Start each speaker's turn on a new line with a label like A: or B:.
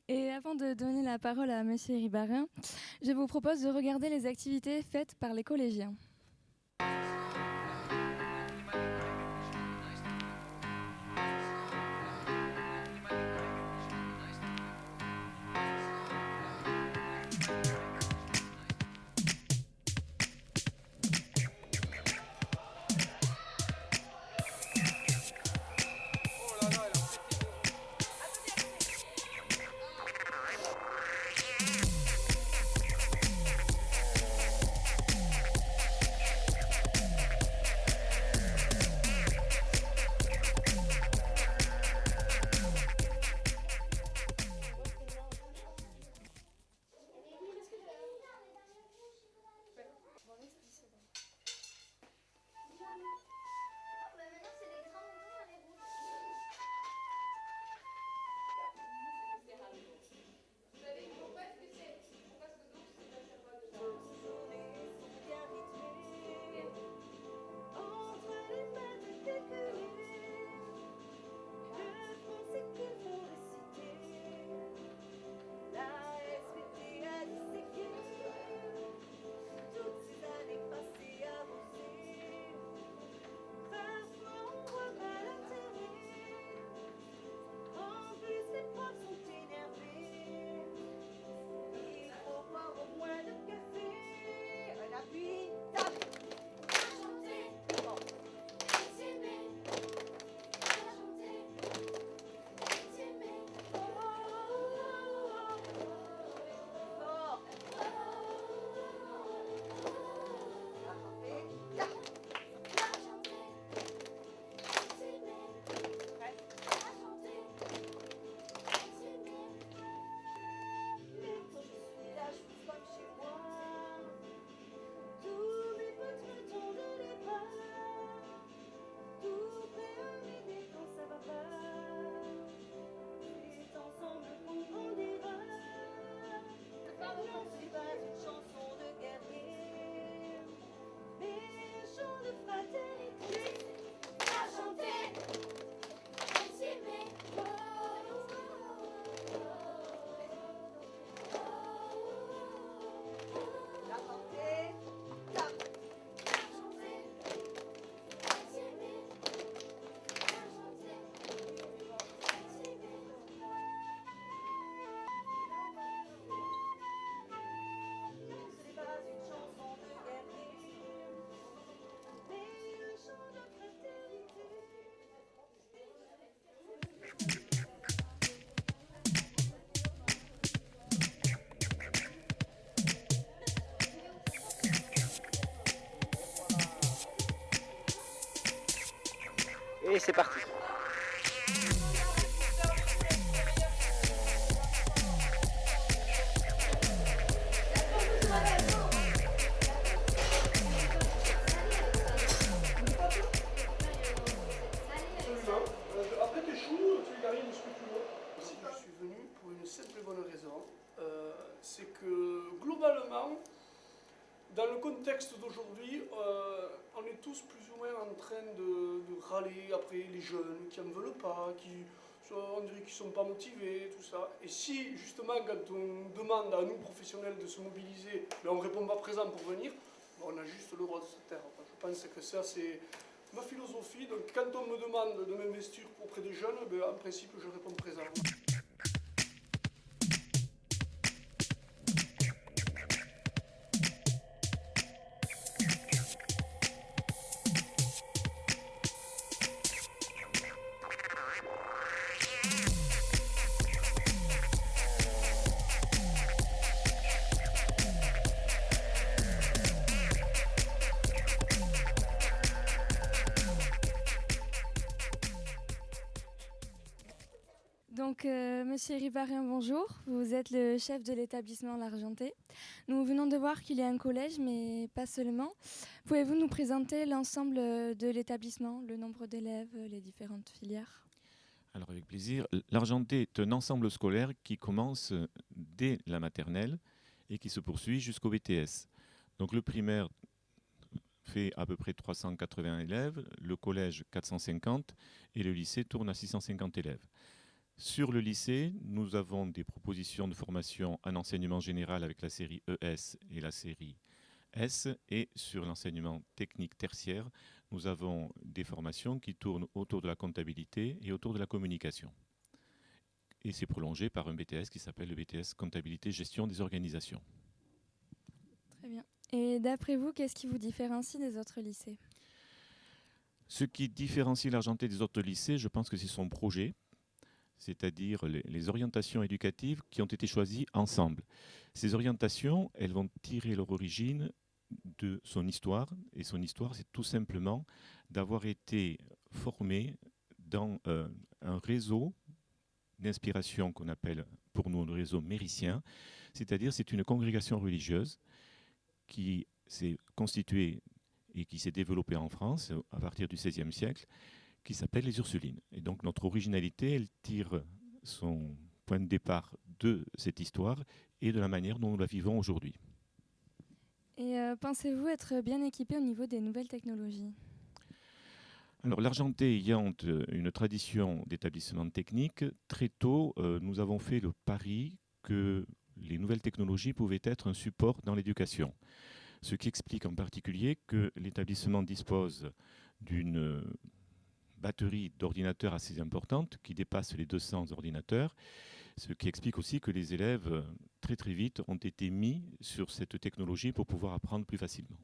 A: Et avant de donner la parole à Monsieur Ribarin, je vous propose de regarder les activités faites par les collégiens.
B: Et c'est parti.
C: Après tes choux, tu gagnes ce que tu veux. Si je suis venu pour une simple et bonne raison, c'est que globalement, dans le contexte d'aujourd'hui, on est tous plus ou moins en train de râler après les jeunes qui n'en veulent pas, on dirait qu'ils ne sont pas motivés, tout ça. Et si justement quand on demande à nous professionnels de se mobiliser, mais on ne répond pas présent pour venir, on a juste le droit de se taire. Je pense que ça c'est ma philosophie. Donc quand on me demande de m'investir auprès des jeunes, en principe je réponds présent.
A: Donc, Monsieur Ribarin, bonjour. Vous êtes le chef de l'établissement L'Argenté. Nous venons de voir qu'il y a un collège, mais pas seulement. Pouvez-vous nous présenter l'ensemble de l'établissement, le nombre d'élèves, les différentes filières ?
D: Alors avec plaisir. L'Argenté est un ensemble scolaire qui commence dès la maternelle et qui se poursuit jusqu'au BTS. Donc le primaire fait à peu près 380 élèves, le collège 450 et le lycée tourne à 650 élèves. Sur le lycée, nous avons des propositions de formation en enseignement général avec la série ES et la série S. Et sur l'enseignement technique tertiaire, nous avons des formations qui tournent autour de la comptabilité et autour de la communication. Et c'est prolongé par un BTS qui s'appelle le BTS Comptabilité Gestion des organisations.
A: Très bien. Et d'après vous, qu'est-ce qui vous différencie des autres lycées?
D: Ce qui différencie l'Argentais des autres lycées, je pense que c'est son projet, c'est-à-dire les orientations éducatives qui ont été choisies ensemble. Ces orientations, elles vont tirer leur origine de son histoire, et son histoire, c'est tout simplement d'avoir été formé dans un réseau d'inspiration qu'on appelle pour nous le réseau méricien, c'est-à-dire c'est une congrégation religieuse qui s'est constituée et qui s'est développée en France à partir du XVIe siècle, qui s'appelle les Ursulines. Et donc notre originalité, elle tire son point de départ de cette histoire et de la manière dont nous la vivons aujourd'hui.
A: Et pensez-vous être bien équipé au niveau des nouvelles technologies?
D: Alors l'Argentais ayant une tradition d'établissement technique, très tôt, nous avons fait le pari que les nouvelles technologies pouvaient être un support dans l'éducation. Ce qui explique en particulier que l'établissement dispose d'une batterie d'ordinateurs assez importante, qui dépasse les 200 ordinateurs, ce qui explique aussi que les élèves, très très vite, ont été mis sur cette technologie pour pouvoir apprendre plus facilement.